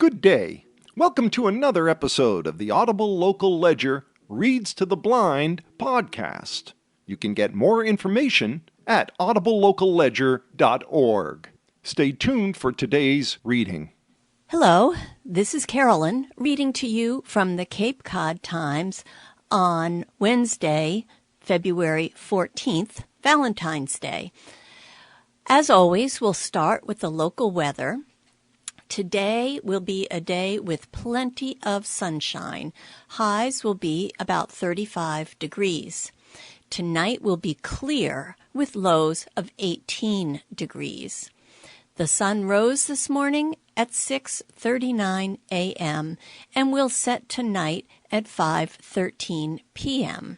Good day. Welcome to another episode of the Audible Local Ledger Reads to the Blind podcast. You can get more information at audiblelocalledger.org. Stay tuned for today's reading. Hello, this is Carolyn reading to you from the Cape Cod Times on Wednesday, February 14th, Valentine's Day. As always, we'll start with the local weather. Today will be a day with plenty of sunshine. Highs will be about 35 degrees. Tonight will be clear with lows of 18 degrees. The sun rose this morning at 6:39 a.m. and will set tonight at 5:13 p.m.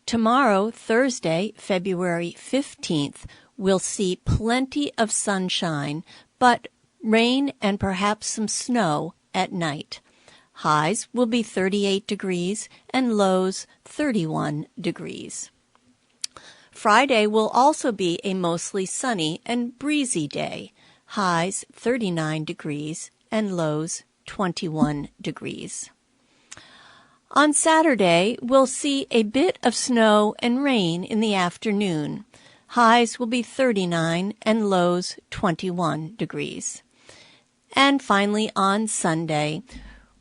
Tomorrow, Thursday, February 15th, we'll see plenty of sunshine, but rain and perhaps some snow at night. Highs will be 38 degrees and lows 31 degrees. Friday will also be a mostly sunny and breezy day. Highs 39 degrees and lows 21 degrees. On Saturday, we'll see a bit of snow and rain in the afternoon. Highs will be 39 and lows 21 degrees. And finally, on Sunday,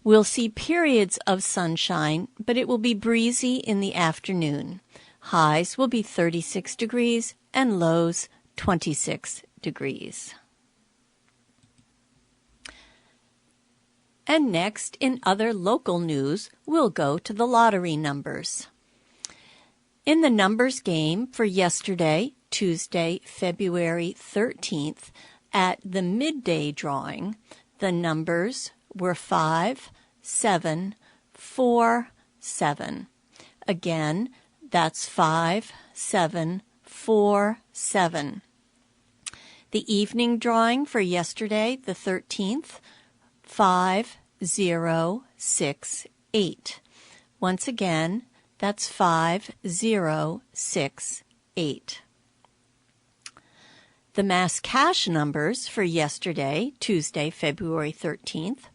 we'll see periods of sunshine, but it will be breezy in the afternoon. Highs will be 36 degrees and lows 26 degrees. And next, in other local news, we'll go to the lottery numbers. In the numbers game for yesterday, Tuesday, February 13th, at the midday drawing, the numbers were 5, 7, 4, 7. Again, that's 5, 7, 4, 7. The evening drawing for yesterday, the 13th, 5, 0, 6, 8. Once again, that's 5, 0, 6, 8. The mass cash numbers for yesterday, Tuesday, February 13th,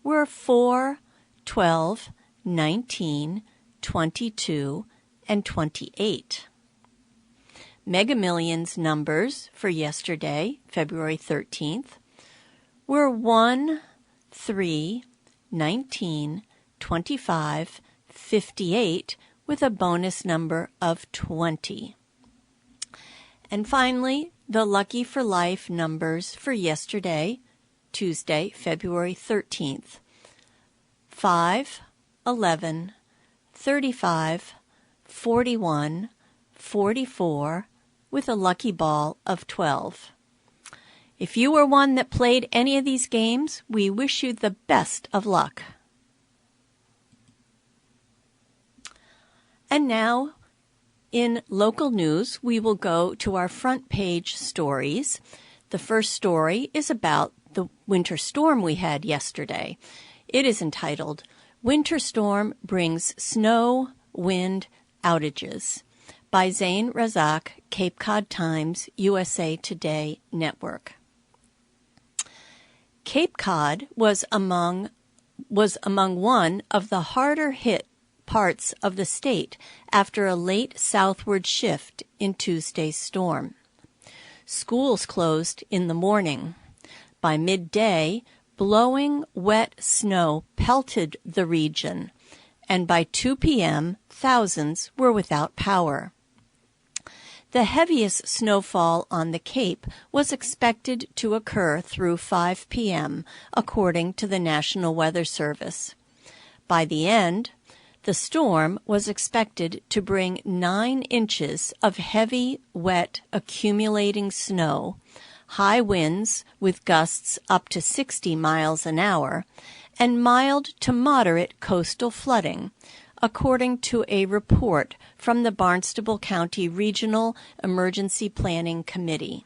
were 4, 12, 19, 22, and 28. Mega Millions numbers for yesterday, February 13th, were 1, 3, 19, 25, 58, with a bonus number of 20. And finally, the Lucky for Life numbers for yesterday, Tuesday, February 13th, 5, 11, 35, 41, 44, with a lucky ball of 12. If you were one that played any of these games, we wish you the best of luck. And now, in local news, we will go to our front page stories. The first story is about the winter storm we had yesterday. It is entitled, Winter Storm Brings Snow, Wind, Outages, by Zain Razak, Cape Cod Times, USA Today Network. Cape Cod was among one of the harder hit parts of the state after a late southward shift in Tuesday's storm. Schools closed in the morning. By midday, blowing wet snow pelted the region, and by 2 p.m., thousands were without power. The heaviest snowfall on the Cape was expected to occur through 5 p.m., according to the National Weather Service. By the end, the storm was expected to bring 9 inches of heavy, wet, accumulating snow, high winds with gusts up to 60 miles an hour, and mild to moderate coastal flooding, according to a report from the Barnstable County Regional Emergency Planning Committee.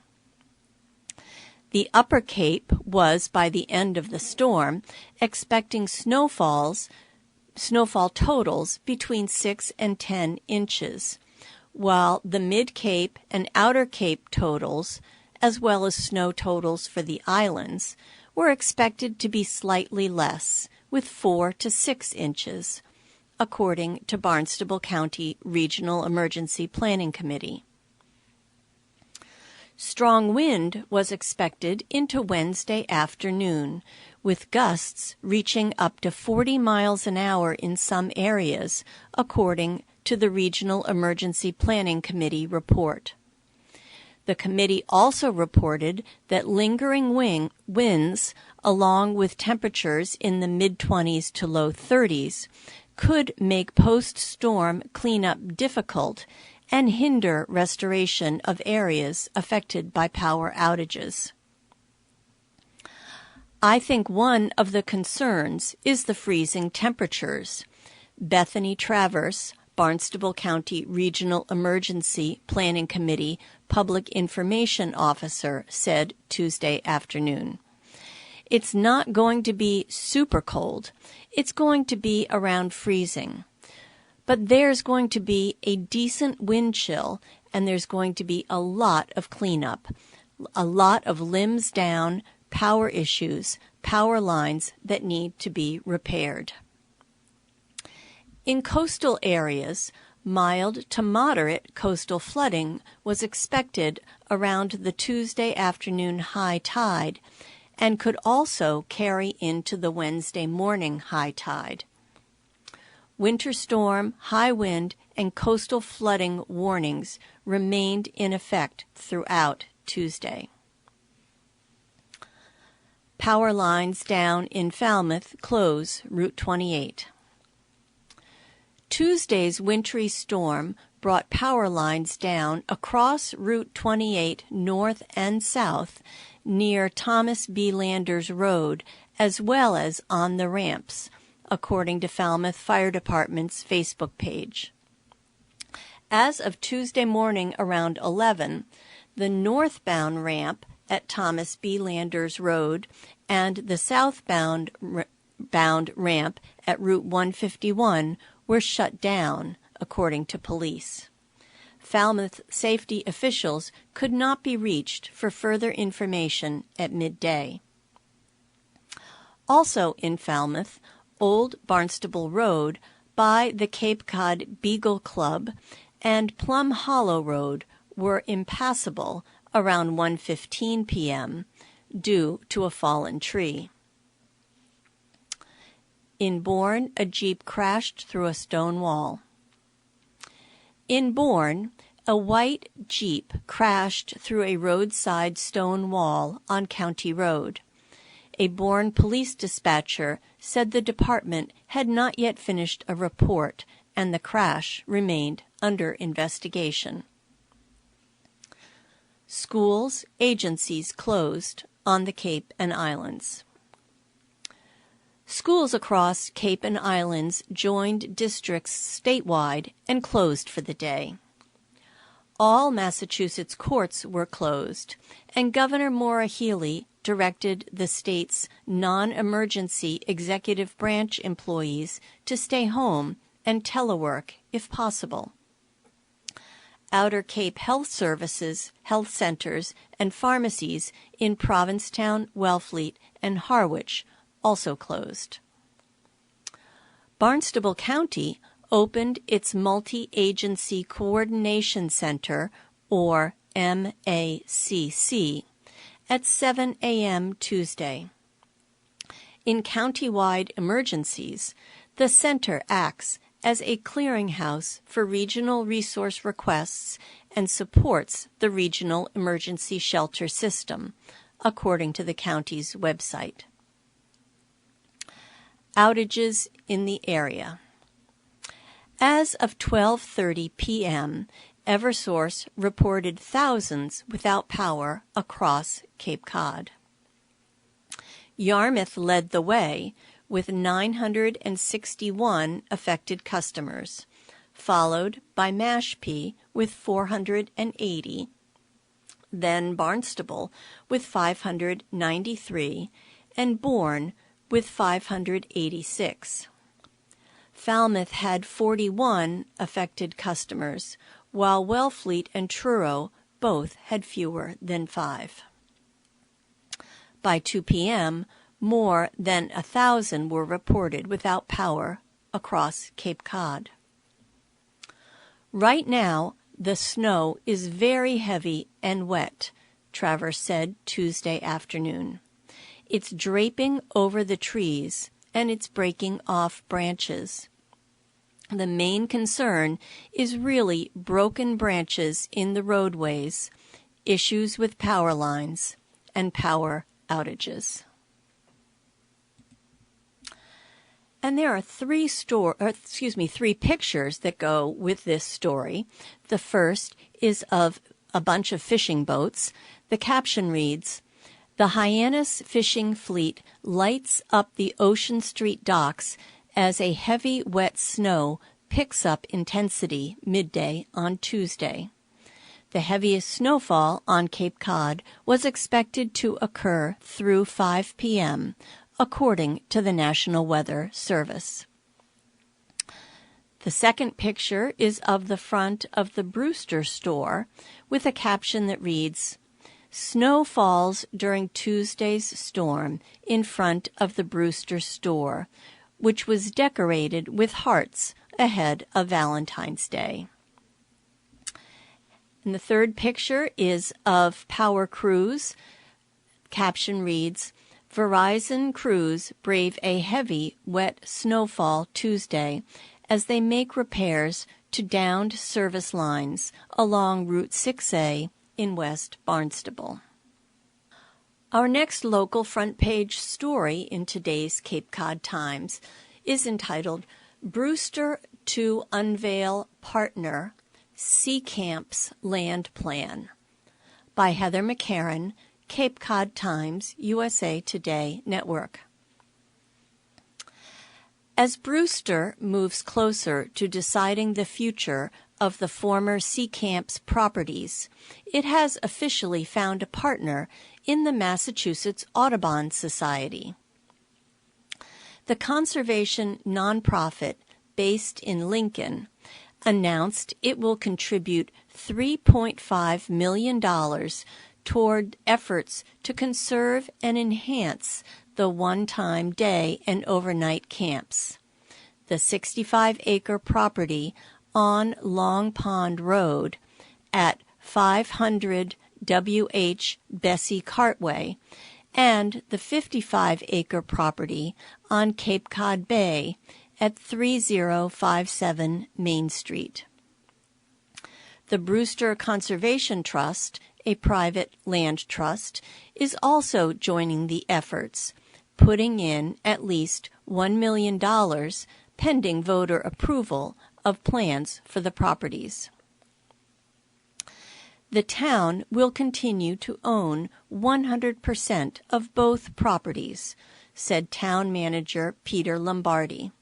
The Upper Cape was, by the end of the storm, expecting snowfall totals between 6 and 10 inches, while the Mid-Cape and Outer Cape totals, as well as snow totals for the islands, were expected to be slightly less, with 4 to 6 inches, according to Barnstable County Regional Emergency Planning Committee. Strong wind was expected into Wednesday afternoon, with gusts reaching up to 40 miles an hour in some areas, according to the Regional Emergency Planning Committee report. The committee also reported that lingering winds, along with temperatures in the mid-20s to low 30s, could make post-storm cleanup difficult and hinder restoration of areas affected by power outages. I think one of the concerns is the freezing temperatures. Bethany Travers, Barnstable County Regional Emergency Planning Committee Public Information Officer, said Tuesday afternoon. It's not going to be super cold. It's going to be around freezing. But there's going to be a decent wind chill, and there's going to be a lot of cleanup, a lot of limbs down, power issues, power lines that need to be repaired. In coastal areas, mild to moderate coastal flooding was expected around the Tuesday afternoon high tide and could also carry into the Wednesday morning high tide. Winter storm, high wind, and coastal flooding warnings remained in effect throughout Tuesday. Power lines down in Falmouth close Route 28. Tuesday's wintry storm brought power lines down across Route 28 north and south near Thomas B. Landers Road, as well as on the ramps, according to Falmouth Fire Department's Facebook page. As of Tuesday morning around 11, the northbound ramp at Thomas B. Landers Road and the southbound ramp at Route 151 were shut down, according to police. Falmouth safety officials could not be reached for further information at midday. Also in Falmouth, Old Barnstable Road by the Cape Cod Beagle Club and Plum Hollow Road were impassable around 1:15 p.m. due to a fallen tree. In Bourne, a Jeep crashed through a stone wall. In Bourne, a white Jeep crashed through a roadside stone wall on County Road. A Bourne police dispatcher said the department had not yet finished a report and the crash remained under investigation. Schools, agencies closed on the Cape and Islands. Schools across Cape and Islands joined districts statewide and closed for the day. All Massachusetts courts were closed, and Governor Maura Healey directed the state's non-emergency executive branch employees to stay home and telework if possible. Outer Cape Health Services, health centers, and pharmacies in Provincetown, Wellfleet, and Harwich also closed. Barnstable County opened its Multi-Agency Coordination Center, or MACC, at 7 a.m. Tuesday. In county-wide emergencies, the center acts as a clearinghouse for regional resource requests and supports the regional emergency shelter system, according to the county's website. Outages in the area. As of 12:30 p.m., Eversource reported thousands without power across Cape Cod. Yarmouth led the way with 961 affected customers, followed by Mashpee with 480, then Barnstable with 593, and Bourne with 586. Falmouth had 41 affected customers, while Wellfleet and Truro both had fewer than 5. By 2 p.m., more than 1,000 were reported without power across Cape Cod. Right now, the snow is very heavy and wet, Travers said Tuesday afternoon. It's draping over the trees, and it's breaking off branches. The main concern is really broken branches in the roadways, issues with power lines, and power outages. And there are three pictures that go with this story. The first is of a bunch of fishing boats. The caption reads, "The Hyannis fishing fleet lights up the Ocean Street docks as a heavy, wet snow picks up intensity midday on Tuesday." The heaviest snowfall on Cape Cod was expected to occur through 5 p.m., according to the National Weather Service. The second picture is of the front of the Brewster store with a caption that reads, "Snow falls during Tuesday's storm in front of the Brewster store, which was decorated with hearts ahead of Valentine's Day." And the third picture is of Power Crews. Caption reads, "Verizon crews brave a heavy, wet snowfall Tuesday as they make repairs to downed service lines along Route 6A in West Barnstable." Our next local front page story in today's Cape Cod Times is entitled, "Brewster to Unveil Partner, Sea Camp's Land Plan," by Heather McCarran, Cape Cod Times, USA Today Network. As Brewster moves closer to deciding the future of the former Sea Camp's properties, it has officially found a partner in the Massachusetts Audubon Society. The conservation nonprofit based in Lincoln announced it will contribute $3.5 million toward efforts to conserve and enhance the one-time day and overnight camps. The 65-acre property on Long Pond Road at 500 W.H. Bessie Cartway and the 55-acre property on Cape Cod Bay at 3057 Main Street. The Brewster Conservation Trust, a private land trust, is also joining the efforts, putting in at least $1 million pending voter approval of plans for the properties. The town will continue to own 100% of both properties, said town manager Peter Lombardi.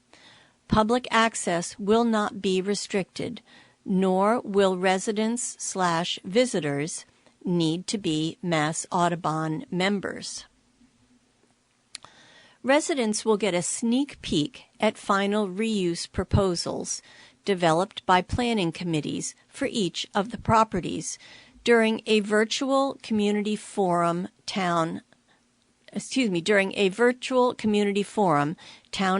Public access will not be restricted, nor will residents/visitors need to be Mass Audubon members. Residents will get a sneak peek at final reuse proposals developed by planning committees for each of the properties during a virtual community forum town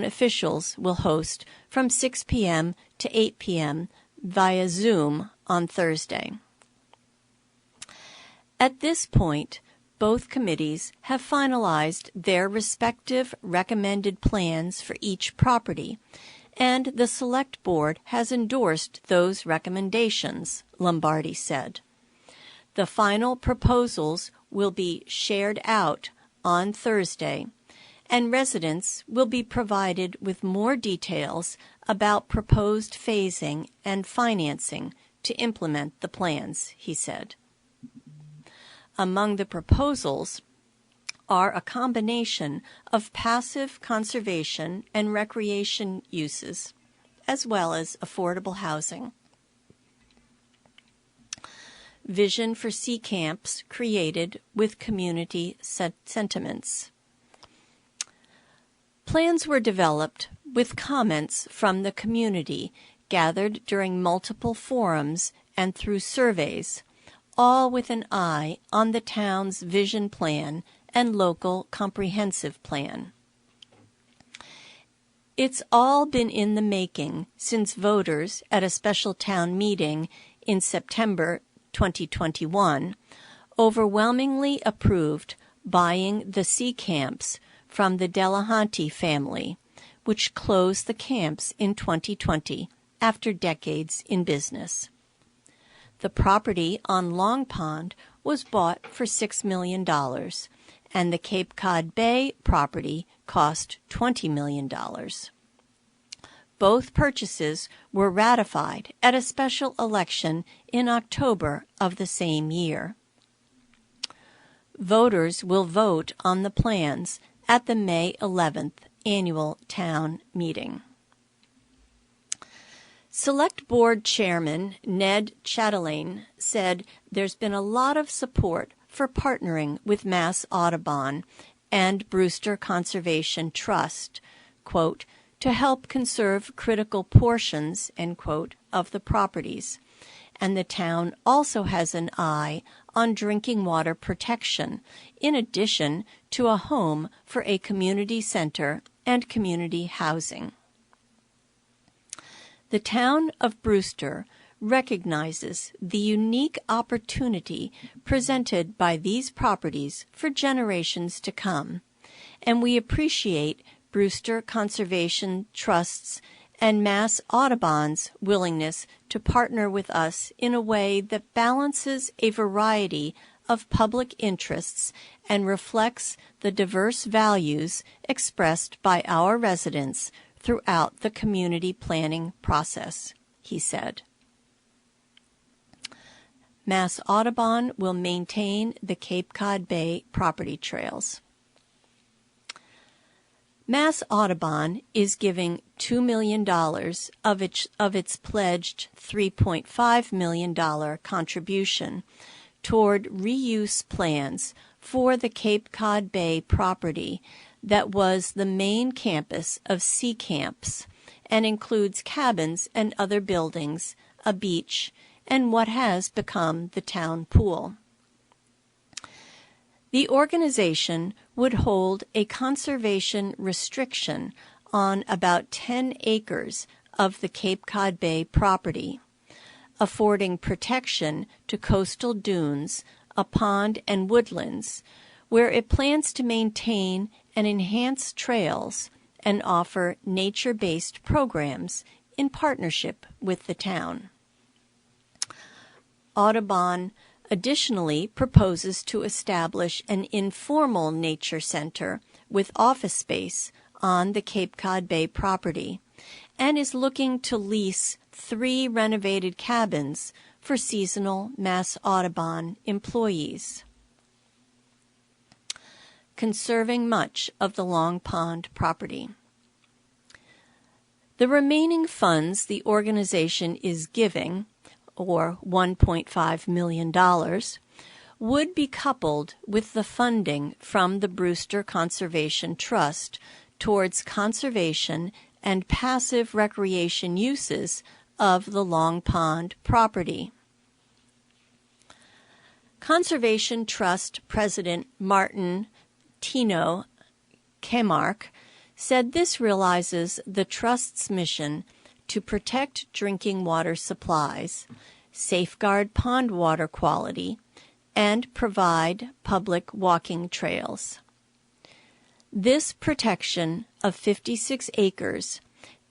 officials will host from 6 p.m. to 8 p.m. via Zoom on Thursday. At this point, both committees have finalized their respective recommended plans for each property, and the Select Board has endorsed those recommendations, Lombardi said. The final proposals will be shared out on Thursday, and residents will be provided with more details about proposed phasing and financing to implement the plans, he said. Among the proposals are a combination of passive conservation and recreation uses, as well as affordable housing. Vision for sea camps created with community sentiments. Plans were developed with comments from the community gathered during multiple forums and through surveys, all with an eye on the town's vision plan and Local Comprehensive Plan. It's all been in the making since voters at a special town meeting in September 2021 overwhelmingly approved buying the sea camps from the Delahanty family, which closed the camps in 2020 after decades in business. The property on Long Pond was bought for $6 million, and the Cape Cod Bay property cost $20 million. Both purchases were ratified at a special election in October of the same year. Voters will vote on the plans at the May 11th annual town meeting. Select Board Chairman Ned Chatelain said there's been a lot of support for partnering with Mass Audubon and Brewster Conservation Trust, quote, to help conserve critical portions, end quote, of the properties. And the town also has an eye on drinking water protection, in addition to a home for a community center and community housing. The town of Brewster recognizes the unique opportunity presented by these properties for generations to come, and we appreciate Brewster Conservation Trust's and Mass Audubon's willingness to partner with us in a way that balances a variety of public interests and reflects the diverse values expressed by our residents throughout the community planning process, he said. Mass Audubon will maintain the Cape Cod Bay property trails. Mass Audubon is giving $2 million of its pledged $3.5 million contribution toward reuse plans for the Cape Cod Bay property that was the main campus of Sea Camps and includes cabins and other buildings, a beach, and what has become the town pool. The organization would hold a conservation restriction on about 10 acres of the Cape Cod Bay property, affording protection to coastal dunes, a pond, and woodlands, where it plans to maintain and enhance trails and offer nature-based programs in partnership with the town. Audubon additionally proposes to establish an informal nature center with office space on the Cape Cod Bay property and is looking to lease 3 renovated cabins for seasonal Mass Audubon employees. Conserving much of the Long Pond property. The remaining funds the organization is giving, or $1.5 million, would be coupled with the funding from the Brewster Conservation Trust towards conservation and passive recreation uses of the Long Pond property. Conservation Trust President Martin Tino Kemark said this realizes the Trust's mission to protect drinking water supplies, safeguard pond water quality, and provide public walking trails. This protection of 56 acres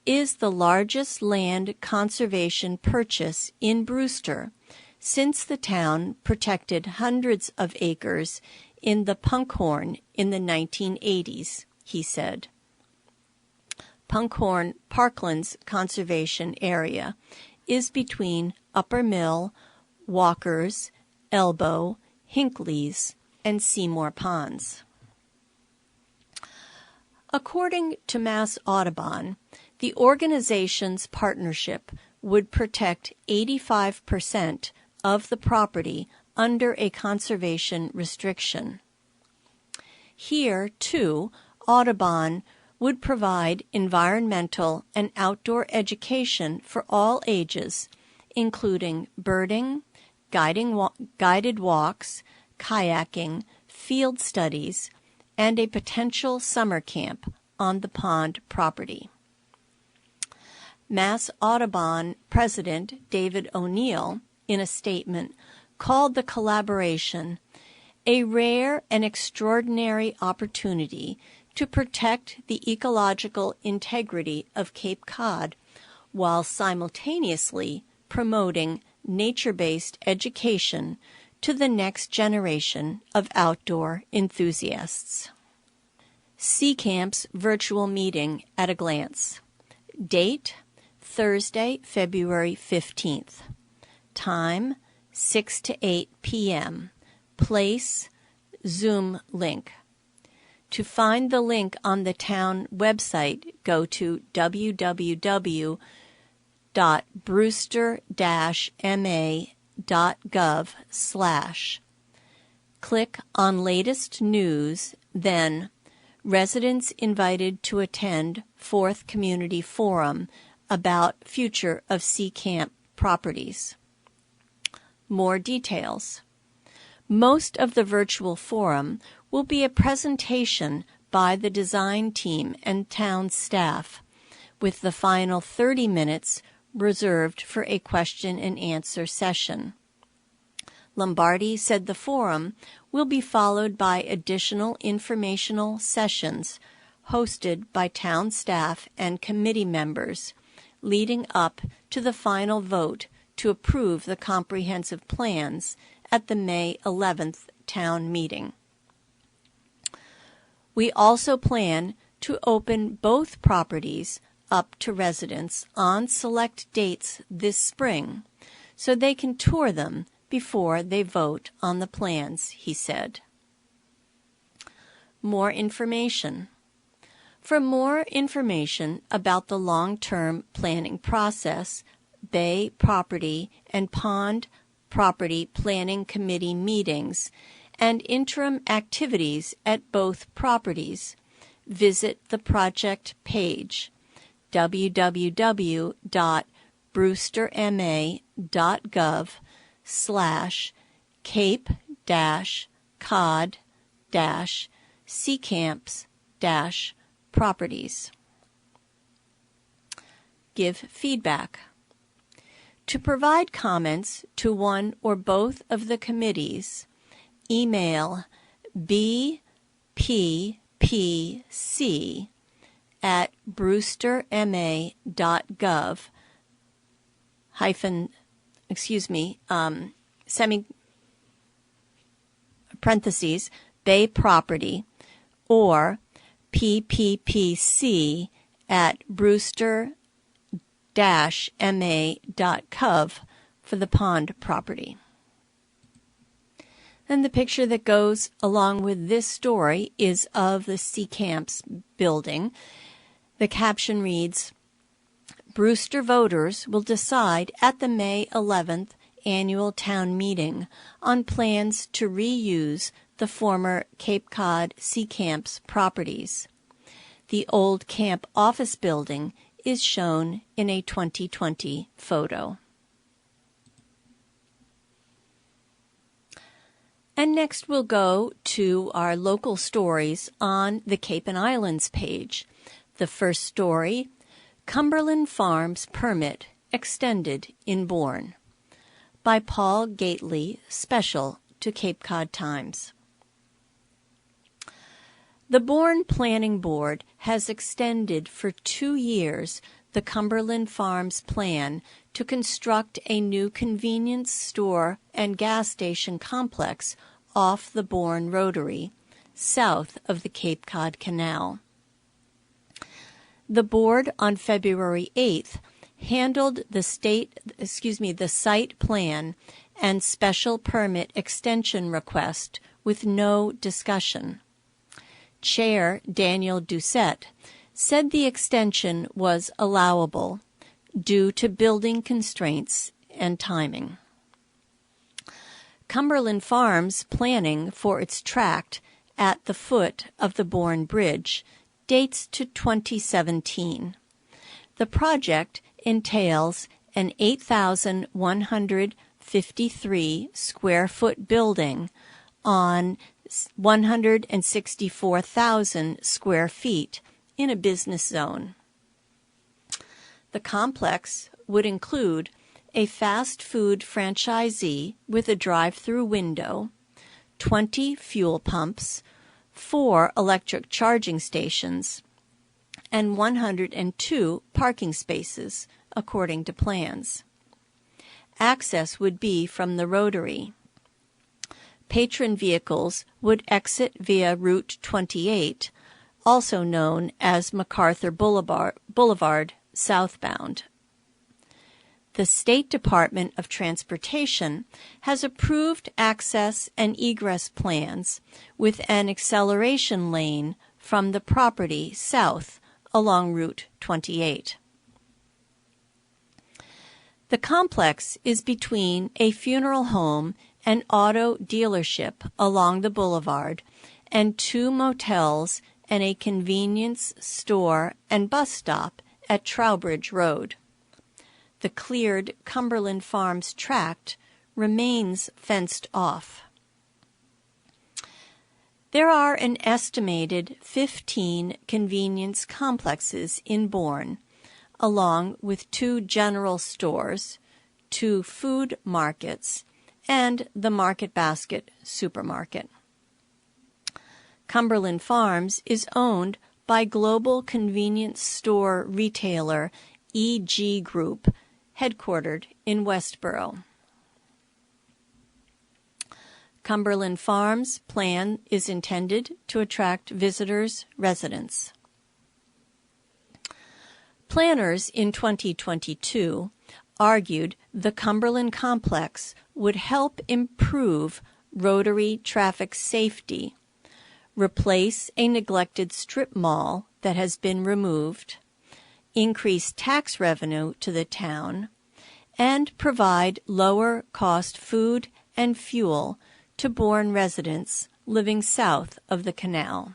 is the largest land conservation purchase in Brewster since the town protected hundreds of acres in the Punkhorn in the 1980s, he said. Punkhorn Parklands Conservation Area is between Upper Mill, Walkers, Elbow, Hinckley's, and Seymour Ponds. According to Mass Audubon, the organization's partnership would protect 85% of the property under a conservation restriction. Here, too, Audubon would provide environmental and outdoor education for all ages, including birding, guided walks, kayaking, field studies, and a potential summer camp on the pond property. Mass Audubon President David O'Neill, in a statement, called the collaboration a rare and extraordinary opportunity to protect the ecological integrity of Cape Cod while simultaneously promoting nature-based education to the next generation of outdoor enthusiasts. Sea Camp's virtual meeting at a glance. Date, Thursday, February 15th. Time, 6 to 8 p.m. Place, Zoom link. To find the link on the town website, go to www.brewster-ma.gov/. Click on Latest News, then Residents invited to attend 4th Community Forum about future of Sea Camp properties. More details. Most of the virtual forum will be a presentation by the design team and town staff, with the final 30 minutes reserved for a question and answer session. Lombardi said the forum will be followed by additional informational sessions hosted by town staff and committee members, leading up to the final vote to approve the comprehensive plans at the May 11th town meeting. We also plan to open both properties up to residents on select dates this spring so they can tour them before they vote on the plans, he said. More information. For more information about the long-term planning process, Bay Property and Pond Property Planning Committee meetings, and interim activities at both properties, visit the project page www.brewster-ma.gov/cape-cod-seacamps-properties. Give feedback. To provide comments to one or both of the committees, email bppc@brewsterma.gov Bay Property, or pppc@brewster-ma.gov for the pond property. And the picture that goes along with this story is of the Sea Camps building. The caption reads, Brewster voters will decide at the May 11th annual town meeting on plans to reuse the former Cape Cod Sea Camps properties. The old camp office building is shown in a 2020 photo. And next we'll go to our local stories on the Cape and Islands page. The first story, Cumberland Farms Permit Extended in Bourne, by Paul Gately, special to Cape Cod Times. The Bourne Planning Board has extended for 2 years the Cumberland Farms plan to construct a new convenience store and gas station complex off the Bourne Rotary, south of the Cape Cod Canal. The board on February 8th handled the site plan and special permit extension request with no discussion. Chair Daniel Doucette said the extension was allowable due to building constraints and timing. Cumberland Farms planning for its tract at the foot of the Bourne Bridge dates to 2017. The project entails an 8,153 square foot building on 164,000 square feet in a business zone. The complex would include a fast food franchisee with a drive-through window, 20 fuel pumps, 4 electric charging stations, and 102 parking spaces, according to plans. Access would be from the Rotary. Patron vehicles would exit via Route 28, also known as MacArthur Boulevard southbound. The State Department of Transportation has approved access and egress plans with an acceleration lane from the property south along Route 28. The complex is between a funeral home and auto dealership along the boulevard and 2 motels and a convenience store and bus stop at Trowbridge Road. The cleared Cumberland Farms tract remains fenced off. There are an estimated 15 convenience complexes in Bourne, along with 2 general stores, 2 food markets, and the Market Basket supermarket. Cumberland Farms is owned by global convenience store retailer EG Group, headquartered in Westboro. Cumberland Farms' plan is intended to attract visitors, residents. Planners in 2022 argued the Cumberland complex would help improve Rotary traffic safety, replace a neglected strip mall that has been removed, increase tax revenue to the town, and provide lower-cost food and fuel to Bourne residents living south of the canal.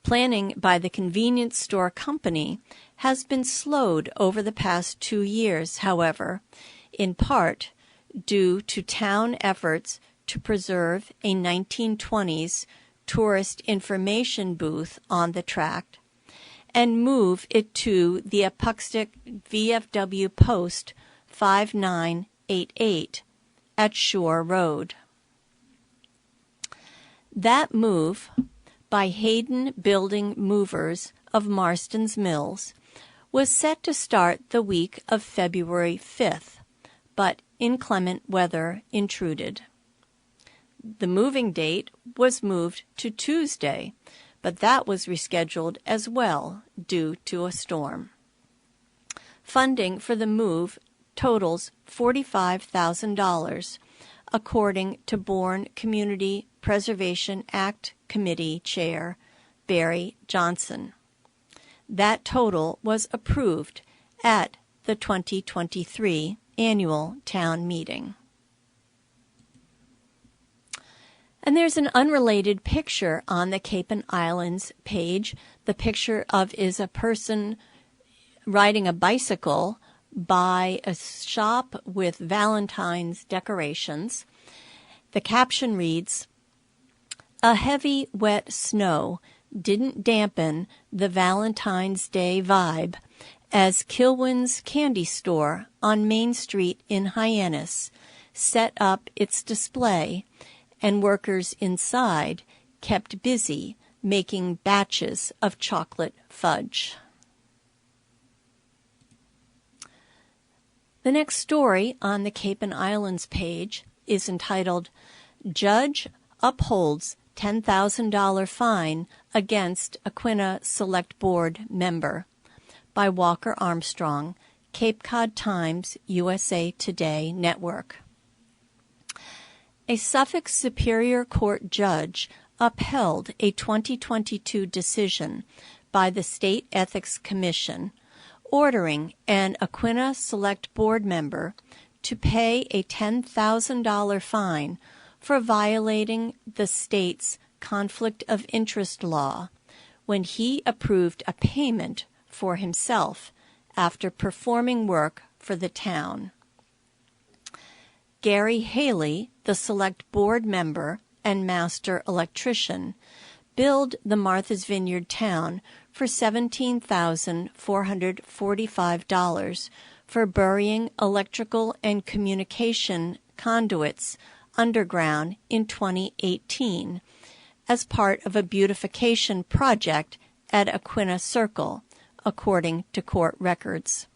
Planning by the convenience store company has been slowed over the past 2 years, however, in part due to town efforts to preserve a 1920s tourist information booth on the tract and move it to the Apuxtic VFW Post 5988 at Shore Road. That move, by Hayden Building Movers of Marston's Mills, was set to start the week of February 5th, but inclement weather intruded. The moving date was moved to Tuesday, but that was rescheduled as well due to a storm. Funding for the move totals $45,000, according to Bourne Community Preservation Act Committee Chair Barry Johnson. That total was approved at the 2023 annual town meeting. And there's an unrelated picture on the Cape and Islands page. The picture is a person riding a bicycle by a shop with Valentine's decorations. The caption reads, "A heavy, wet snow didn't dampen the Valentine's Day vibe as Kilwin's Candy Store on Main Street in Hyannis set up its display, and workers inside kept busy making batches of chocolate fudge." The next story on the Cape and Islands page is entitled, "Judge Upholds $10,000 Fine Against Aquina Select Board Member," by Walker Armstrong, Cape Cod Times, USA Today Network. A Suffolk Superior Court judge upheld a 2022 decision by the State Ethics Commission ordering an Aquina Select Board member to pay a $10,000 fine for violating the state's conflict of interest law when he approved a payment for himself after performing work for the town. Gary Haley, the Select Board member and master electrician, billed the Martha's Vineyard town for $17,445 for burying electrical and communication conduits underground in 2018 as part of a beautification project at Aquina Circle, according to court records.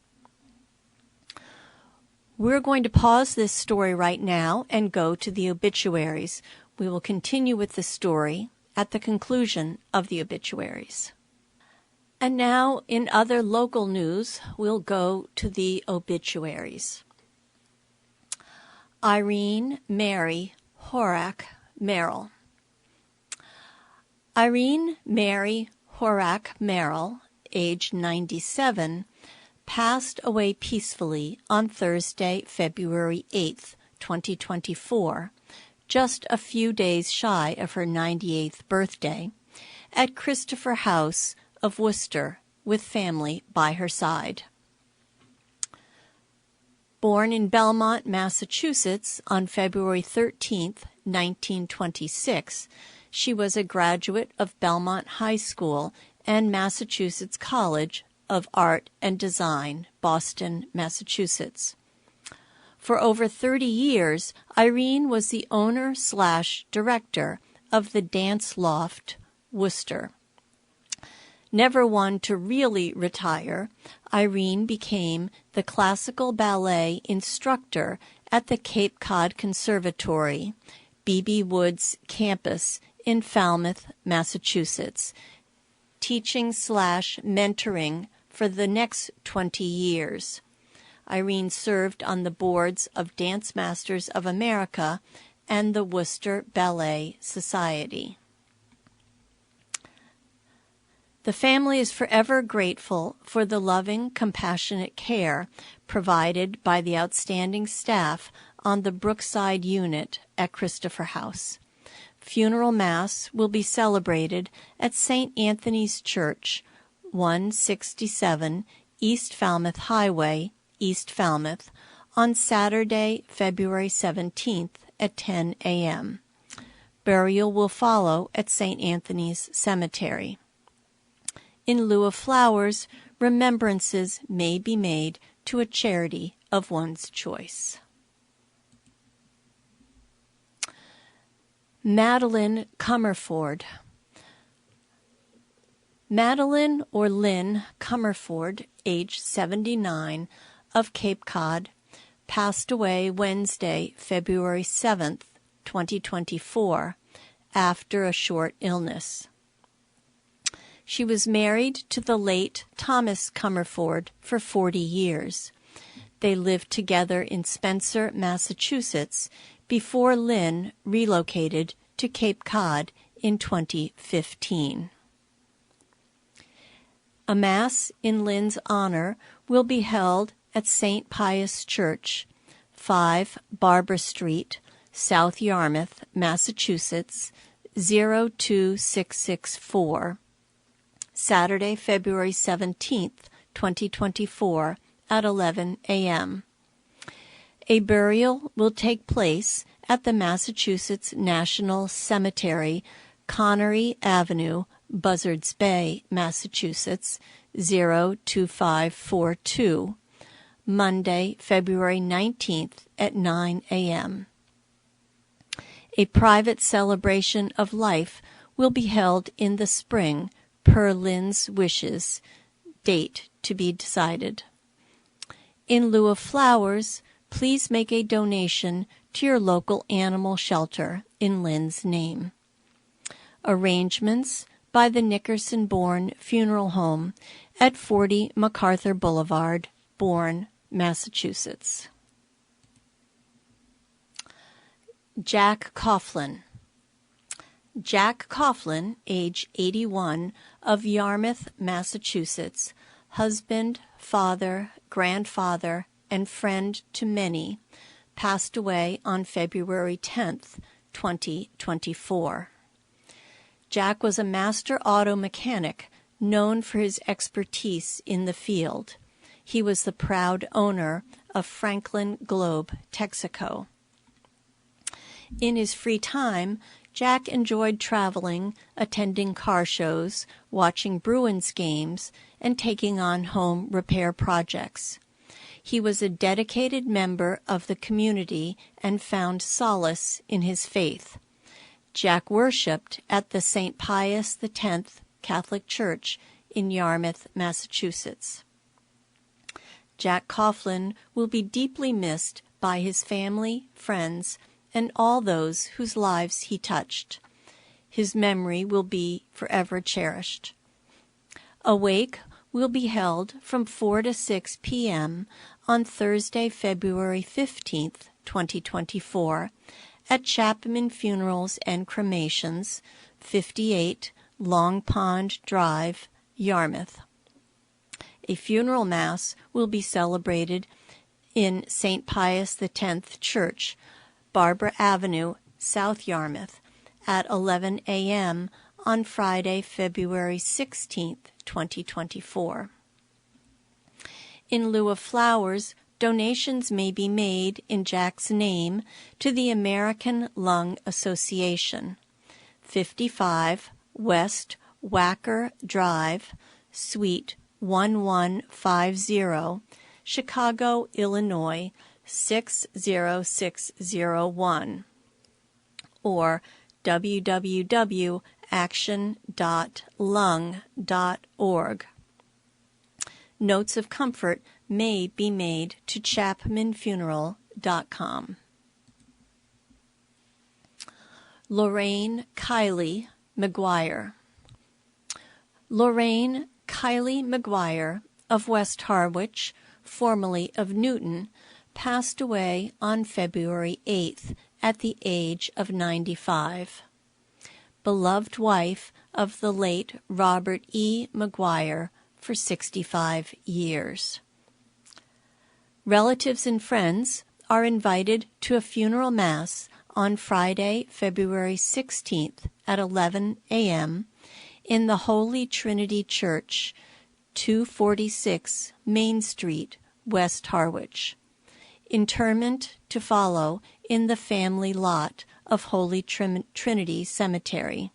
We're going to pause this story right now and go to the obituaries. We will continue with the story at the conclusion of the obituaries. And now, in other local news, we'll go to the obituaries. Irene Mary Horak Merrill. Irene Mary Horak Merrill, age 97, passed away peacefully on Thursday, February 8, 2024, just a few days shy of her 98th birthday, at Christopher House of Worcester, with family by her side. Born in Belmont, Massachusetts on February 13, 1926, she was a graduate of Belmont High School and Massachusetts College of Art and Design, Boston, Massachusetts. For over 30 years, Irene was the owner/director of the Dance Loft, Worcester. Never one to really retire, Irene became the classical ballet instructor at the Cape Cod Conservatory, B.B. Woods campus in Falmouth, Massachusetts, teaching/mentoring for the next 20 years. Irene served on the boards of Dance Masters of America and the Worcester Ballet Society. The family is forever grateful for the loving, compassionate care provided by the outstanding staff on the Brookside unit at Christopher House. Funeral Mass will be celebrated at St. Anthony's Church, 167 East Falmouth Highway, East Falmouth, on Saturday, February 17th at 10 a.m. Burial will follow at St. Anthony's Cemetery. In lieu of flowers, remembrances may be made to a charity of one's choice. Madeline Comerford. Madeline or Lynn Comerford, age 79, of Cape Cod, passed away Wednesday, February 7th, 2024, after a short illness. She was married to the late Thomas Comerford for 40 years. They lived together in Spencer, Massachusetts, before Lynn relocated to Cape Cod in 2015. A Mass in Lynn's honor will be held at St. Pius Church, 5 Barbara Street, South Yarmouth, Massachusetts, 02664, Saturday, February 17th, 2024, at 11 a.m. A burial will take place at the Massachusetts National Cemetery, Connery Avenue, Buzzards Bay, Massachusetts, 02542, Monday, February 19th at 9 a.m. A private celebration of life will be held in the spring, per Lynn's wishes, date to be decided. In lieu of flowers, please make a donation to your local animal shelter in Lynn's name. Arrangements by the Nickerson-Bourne Funeral Home at 40 MacArthur Boulevard, Bourne, Massachusetts. Jack Coughlin. Jack Coughlin, age 81, of Yarmouth, Massachusetts, husband, father, grandfather, and friend to many, passed away on February 10th, 2024. Jack was a master auto mechanic known for his expertise in the field. He was the proud owner of Franklin Globe Texaco. In his free time, Jack enjoyed traveling, attending car shows, watching Bruins games, and taking on home repair projects. He was a dedicated member of the community and found solace in his faith. Jack worshipped at the St. Pius X Catholic Church in Yarmouth, Massachusetts. Jack Coughlin will be deeply missed by his family, friends, and all those whose lives he touched. His memory will be forever cherished. A wake will be held from 4 to 6 p.m. on Thursday, February 15th, 2024, at Chapman Funerals and Cremations, 58 Long Pond Drive, Yarmouth. A funeral mass will be celebrated in St. Pius X Church, Barbara Avenue, South Yarmouth, at 11 a.m. on Friday, February 16th, 2024. In lieu of flowers, donations may be made in Jack's name to the American Lung Association, 55 West Wacker Drive, Suite 1150, Chicago, Illinois, 60601, or www.action.lung.org. Notes of comfort may be made to chapmanfuneral.com. Lorraine Kiley McGuire. Lorraine Kiley McGuire of West Harwich, formerly of Newton, passed away on February 8th at the age of 95. Beloved wife of the late Robert E. McGuire for 65 years. Relatives and friends are invited to a funeral mass on Friday, February 16th at 11 a.m. in the Holy Trinity Church, 246 Main Street, West Harwich. Interment to follow in the family lot of Holy Trinity Cemetery.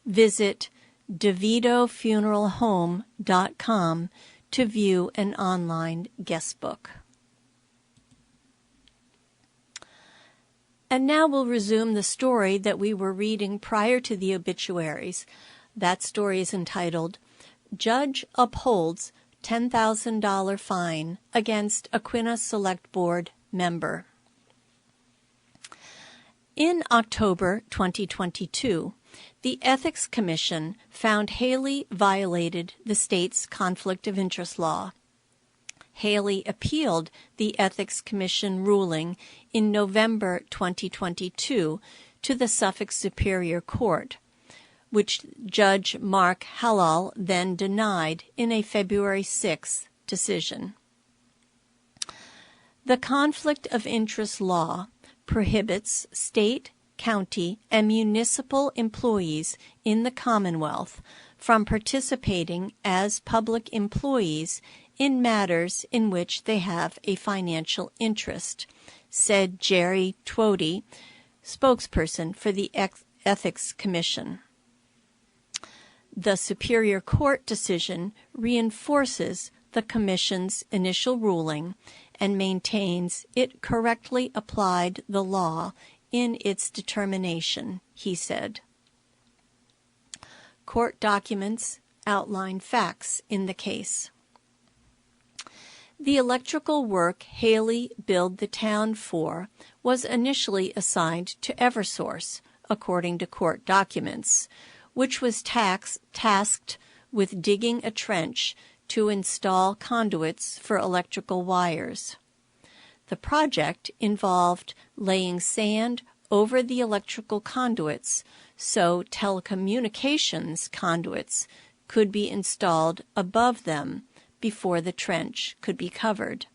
Visit DeVitoFuneralHome.com to view an online guest book. And now we'll resume the story that we were reading prior to the obituaries. That story is entitled, Judge Upholds $10,000 Fine Against Aquinnah Select Board Member. In October 2022, the Ethics Commission found Haley violated the state's conflict of interest law. Haley appealed the Ethics Commission ruling in November 2022 to the Suffolk Superior Court, which Judge Mark Halal then denied in a February 6 decision. The conflict of interest law prohibits state, county, and municipal employees in the Commonwealth from participating as public employees in matters in which they have a financial interest, said Jerry Twody, spokesperson for the Ethics Commission. The Superior Court decision reinforces the Commission's initial ruling and maintains it correctly applied the law in its determination, he said. Court documents outline facts in the case. The electrical work Haley billed the town for was initially assigned to Eversource, according to court documents, which was tasked with digging a trench to install conduits for electrical wires. The project involved laying sand over the electrical conduits so telecommunications conduits could be installed above them before the trench could be covered.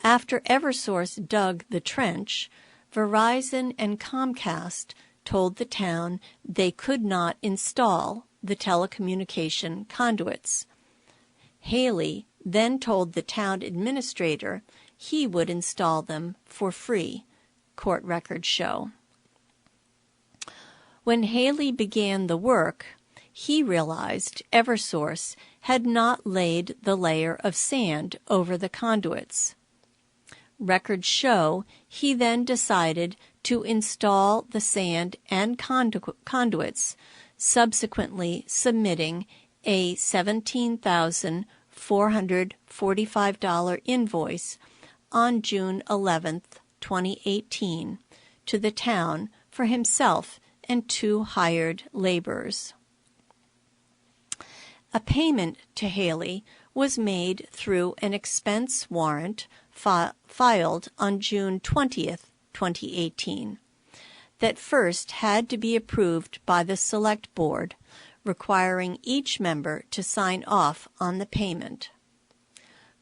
After Eversource dug the trench, Verizon and Comcast told the town they could not install the telecommunication conduits. Haley then told the town administrator he would install them for free, court records show. When Haley began the work, he realized Eversource had not laid the layer of sand over the conduits. Records show he then decided to install the sand and conduits, subsequently submitting a $17,445 invoice on June 11, 2018, to the town for himself and 2 hired laborers. A payment to Haley was made through an expense warrant filed on June 20, 2018, that first had to be approved by the Select Board, requiring each member to sign off on the payment.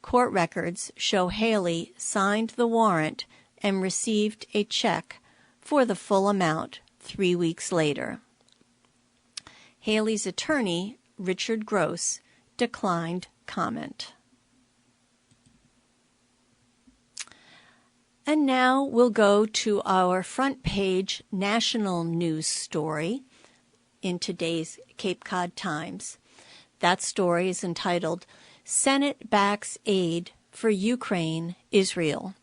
Court records show Haley signed the warrant and received a check for the full amount 3 weeks later. Haley's attorney, Richard Gross, declined comment. And now we'll go to our front page national news story in today's Cape Cod Times. That story is entitled, "Senate Backs Aid for Ukraine, Israel.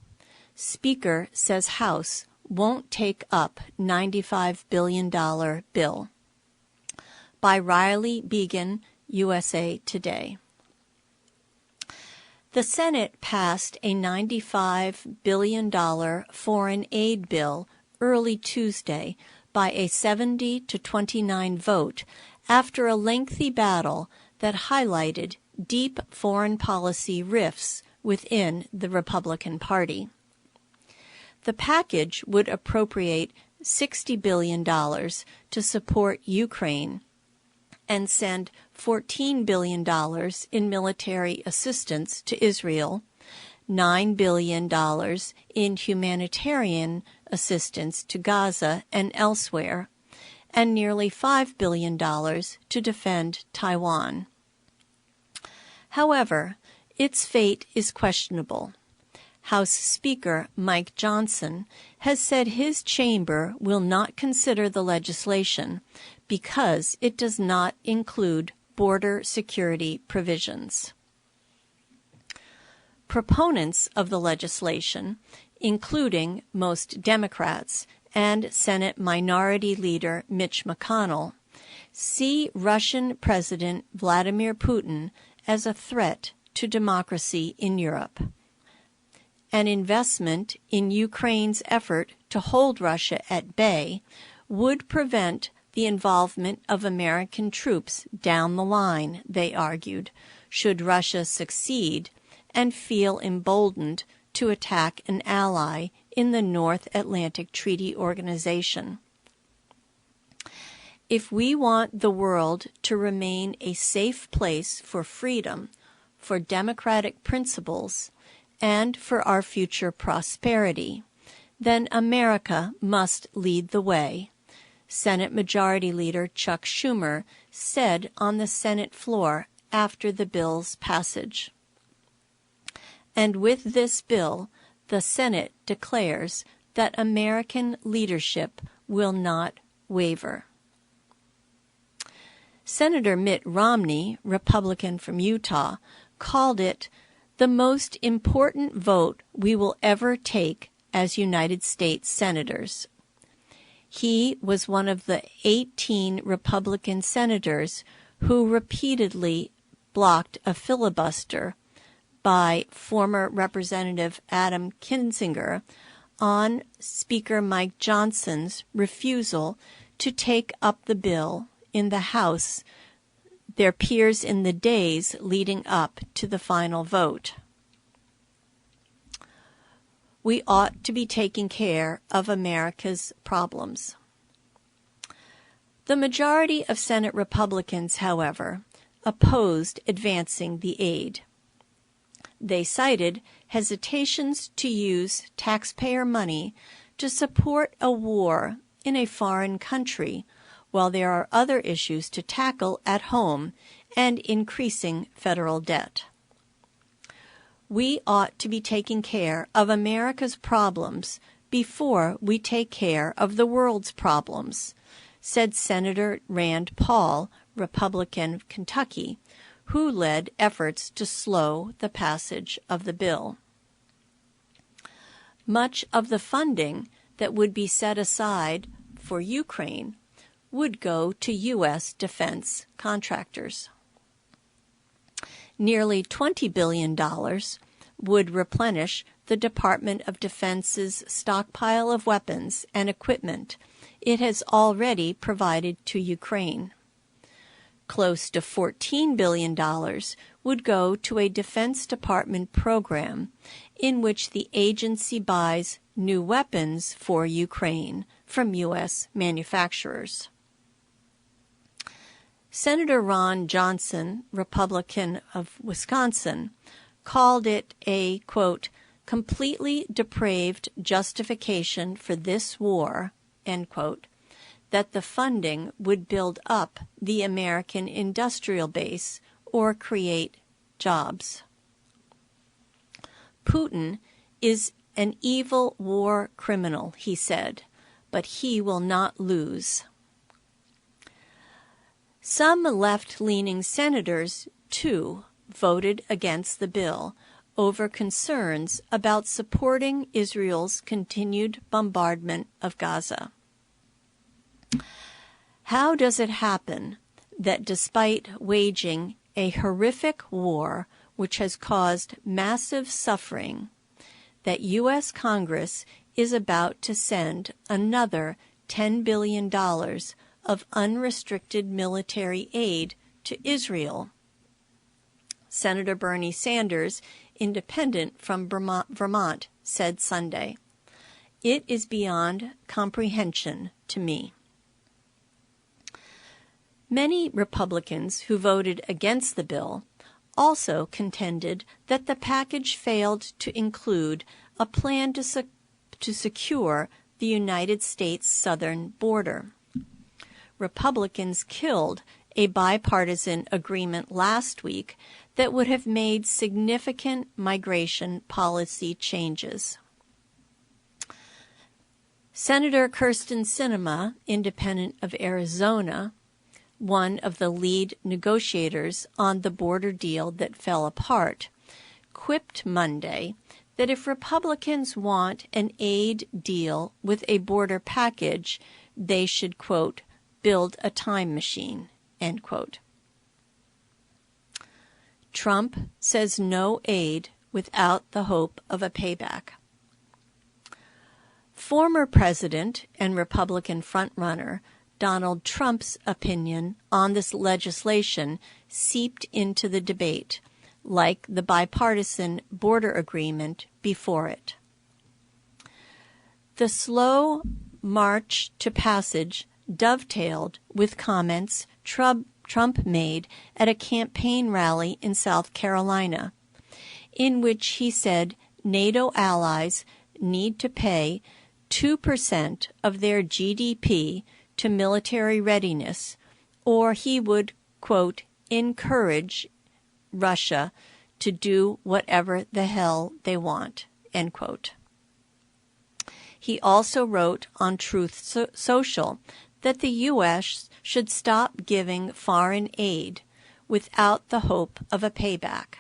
Speaker Says House Won't Take Up $95 billion Bill," by Riley Began, USA Today. The Senate passed a $95 billion foreign aid bill early Tuesday by a 70 to 29 vote after a lengthy battle that highlighted deep foreign policy rifts within the Republican Party. The package would appropriate $60 billion to support Ukraine and send $14 billion in military assistance to Israel, $9 billion in humanitarian assistance to Gaza and elsewhere, and nearly $5 billion to defend Taiwan. However, its fate is questionable. House Speaker Mike Johnson has said his chamber will not consider the legislation because it does not include border security provisions. Proponents of the legislation, including most Democrats and Senate Minority Leader Mitch McConnell, see Russian President Vladimir Putin as a threat to democracy in Europe. An investment in Ukraine's effort to hold Russia at bay would prevent the involvement of American troops down the line, they argued, should Russia succeed and feel emboldened to attack an ally in the North Atlantic Treaty Organization. If we want the world to remain a safe place for freedom, for democratic principles, and for our future prosperity, then America must lead the way, Senate Majority Leader Chuck Schumer said on the Senate floor after the bill's passage. And with this bill, the Senate declares that American leadership will not waver. Senator Mitt Romney, Republican from Utah, called it the most important vote we will ever take as United States senators. He was one of the 18 Republican senators who repeatedly blocked a filibuster by former Representative Adam Kinzinger on Speaker Mike Johnson's refusal to take up the bill in the House, their peers in the days leading up to the final vote. We ought to be taking care of America's problems. The majority of Senate Republicans, however, opposed advancing the aid. They cited hesitations to use taxpayer money to support a war in a foreign country, while there are other issues to tackle at home and increasing federal debt. We ought to be taking care of America's problems before we take care of the world's problems, said Senator Rand Paul, Republican of Kentucky, who led efforts to slow the passage of the bill. Much of the funding that would be set aside for Ukraine would go to U.S. defense contractors. Nearly $20 billion would replenish the Department of Defense's stockpile of weapons and equipment it has already provided to Ukraine. Close to $14 billion would go to a Defense Department program in which the agency buys new weapons for Ukraine from U.S. manufacturers. Senator Ron Johnson, Republican of Wisconsin, called it a, quote, completely depraved justification for this war, end quote, that the funding would build up the American industrial base or create jobs. Putin is an evil war criminal, he said, but he will not lose. Some left-leaning senators, too, voted against the bill over concerns about supporting Israel's continued bombardment of Gaza. How does it happen that despite waging a horrific war which has caused massive suffering, that U.S. Congress is about to send another $10 billion of unrestricted military aid to Israel? Senator Bernie Sanders, independent from Vermont, said Sunday, "It is beyond comprehension to me." Many Republicans who voted against the bill also contended that the package failed to include a plan to secure the United States southern border. Republicans killed a bipartisan agreement last week that would have made significant migration policy changes. Senator Kyrsten Sinema, independent of Arizona, one of the lead negotiators on the border deal that fell apart, quipped Monday that if Republicans want an aid deal with a border package, they should, quote, build a time machine, end quote. Trump says no aid without the hope of a payback. Former President and Republican frontrunner Donald Trump's opinion on this legislation seeped into the debate, like the bipartisan border agreement before it. The slow march to passage dovetailed with comments Trump made at a campaign rally in South Carolina, in which he said NATO allies need to pay 2% of their GDP to military readiness, or he would, quote, encourage Russia to do whatever the hell they want, end quote. He also wrote on Truth Social that the U.S. should stop giving foreign aid without the hope of a payback.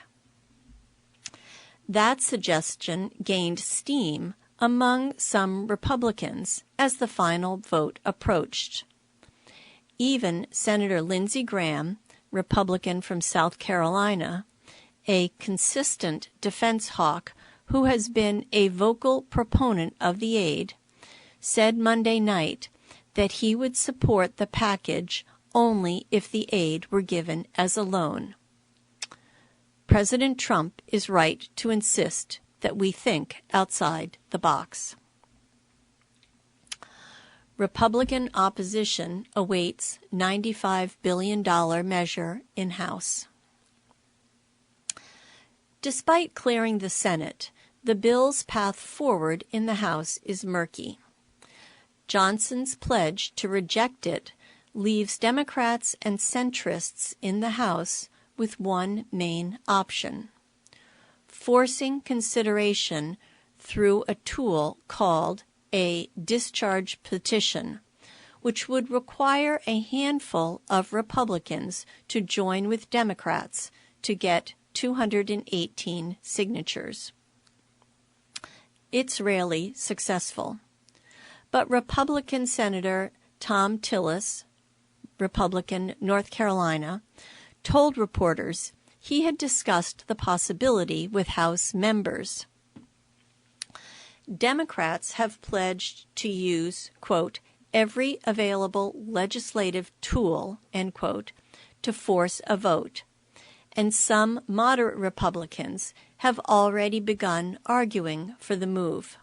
That suggestion gained steam among some Republicans as the final vote approached. Even Senator Lindsey Graham, Republican from South Carolina, a consistent defense hawk who has been a vocal proponent of the aid, said Monday night that he would support the package only if the aid were given as a loan. President Trump is right to insist that we think outside the box. Republican opposition awaits $95 billion measure in House. Despite clearing the Senate, the bill's path forward in the House is murky. Johnson's pledge to reject it leaves Democrats and centrists in the House with one main option: forcing consideration through a tool called a discharge petition, which would require a handful of Republicans to join with Democrats to get 218 signatures. It's rarely successful. But Republican Senator Tom Tillis, Republican, North Carolina, told reporters he had discussed the possibility with House members. Democrats have pledged to use, quote, every available legislative tool, end quote, to force a vote, and some moderate Republicans have already begun arguing for the move.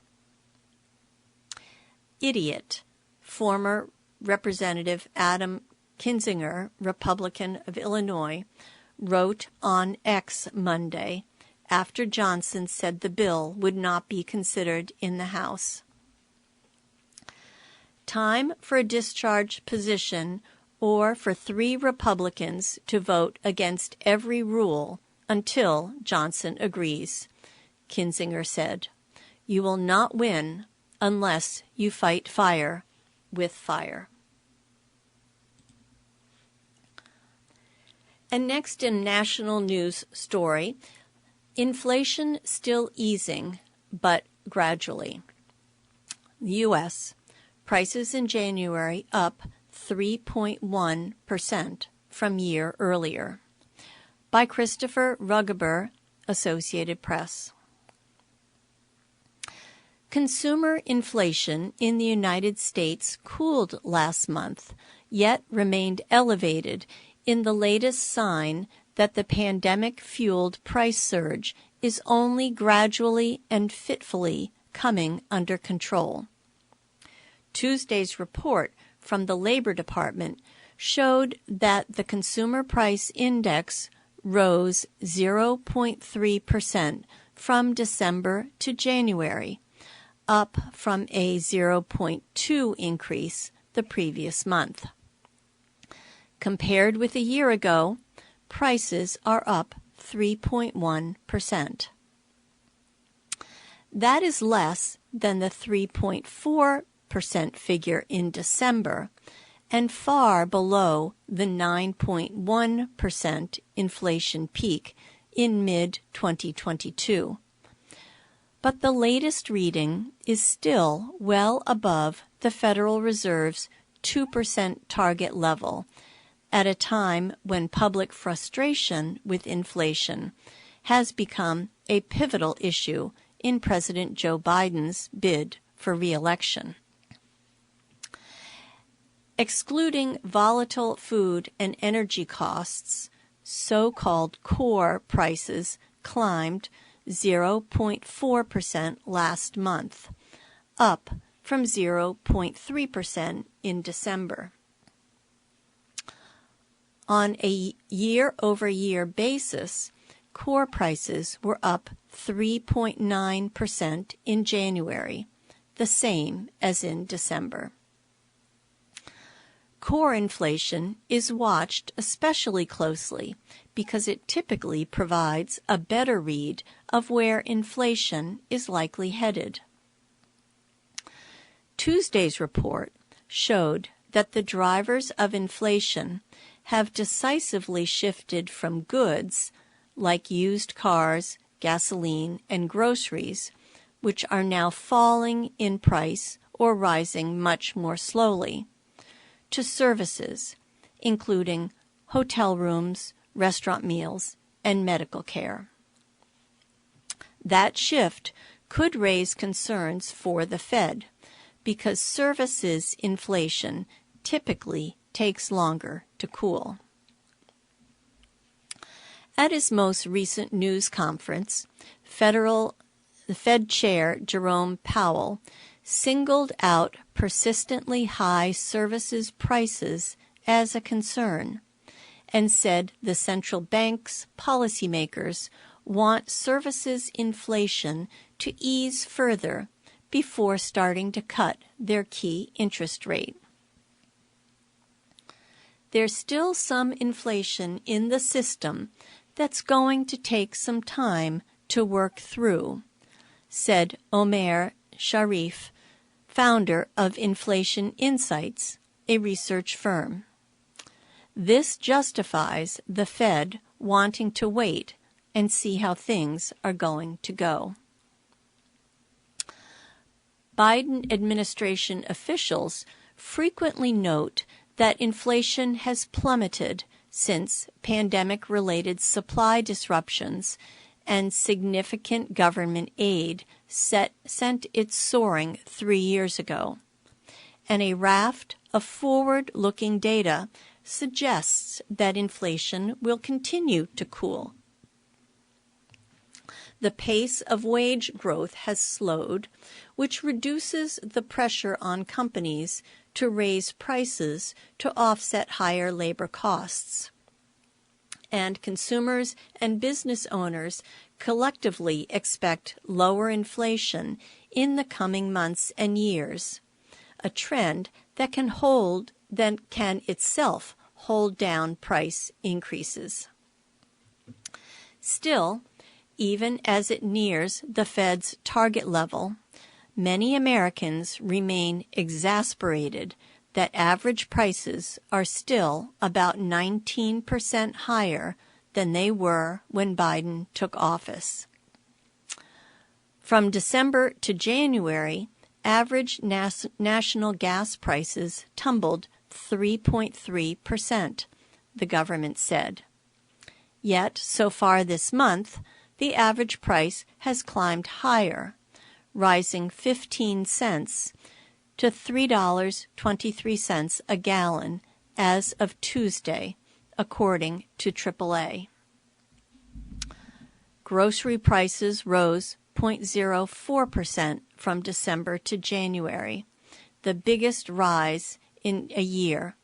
Idiot, former Representative Adam Kinzinger, Republican of Illinois, wrote on X Monday after Johnson said the bill would not be considered in the House. Time for a discharge position or for 3 Republicans to vote against every rule until Johnson agrees, Kinzinger said. You will not win unless you fight fire with fire. And next in national news story, inflation still easing, but gradually. The U.S. prices in January up 3.1% from year earlier. By Christopher Rugaber, Associated Press. Consumer inflation in the United States cooled last month, yet remained elevated in the latest sign that the pandemic-fueled price surge is only gradually and fitfully coming under control. Tuesday's report from the Labor Department showed that the Consumer Price Index rose 0.3% from December to January, up from a 0.2 increase the previous month. Compared with a year ago, prices are up 3.1%. That is less than the 3.4% figure in December and far below the 9.1% inflation peak in mid-2022. But the latest reading is still well above the Federal Reserve's 2% target level at a time when public frustration with inflation has become a pivotal issue in President Joe Biden's bid for re-election. Excluding volatile food and energy costs, so-called core prices climbed 0.4% last month, up from 0.3% in December. On a year-over-year basis, core prices were up 3.9% in January, the same as in December. Core inflation is watched especially closely because it typically provides a better read of where inflation is likely headed. Tuesday's report showed that the drivers of inflation have decisively shifted from goods like used cars, gasoline, and groceries, which are now falling in price or rising much more slowly, to services, including hotel rooms, restaurant meals, and medical care. That shift could raise concerns for the Fed because services inflation typically takes longer to cool. At his most recent news conference, the Fed Chair Jerome Powell singled out persistently high services prices as a concern and said the central bank's policymakers want services inflation to ease further before starting to cut their key interest rate. There's still some inflation in the system that's going to take some time to work through, said Omer Sharif, founder of Inflation Insights, a research firm. This justifies the Fed wanting to wait and see how things are going to go. Biden administration officials frequently note that inflation has plummeted since pandemic-related supply disruptions and significant government aid sent it soaring 3 years ago. And a raft of forward-looking data suggests that inflation will continue to cool. The pace of wage growth has slowed, which reduces the pressure on companies to raise prices to offset higher labor costs. And consumers and business owners collectively expect lower inflation in the coming months and years, a trend that can itself hold down price increases. Still, even as it nears the Fed's target level, many Americans remain exasperated that average prices are still about 19% higher than they were when Biden took office. From December to January, average national gas prices tumbled 3.3%, the government said. Yet, so far this month, the average price has climbed higher, rising 15 cents to $3.23 a gallon as of Tuesday, according to AAA. Grocery prices rose 0.04% from December to January, the biggest rise in a year,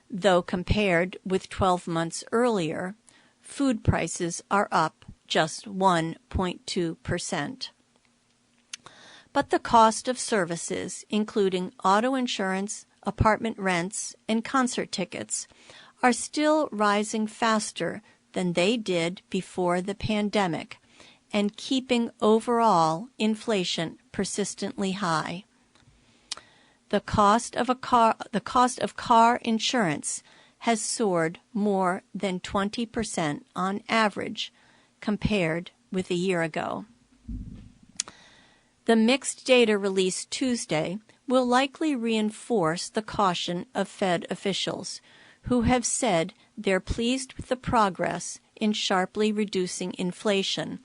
though compared with 12 months earlier, food prices are up just 1.2%. But the cost of services, including auto insurance, apartment rents, and concert tickets, are still rising faster than they did before the pandemic and keeping overall inflation persistently high. The cost of car insurance has soared more than 20% on average compared with a year ago. The mixed data released Tuesday will likely reinforce the caution of Fed officials, who have said they're pleased with the progress in sharply reducing inflation,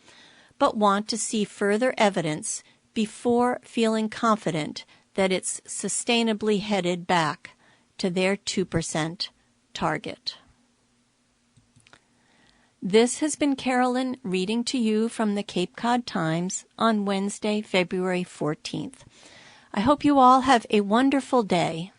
but want to see further evidence before feeling confident that it's sustainably headed back to their 2% target. This has been Carolyn reading to you from the Cape Cod Times on Wednesday, February 14th. I hope you all have a wonderful day.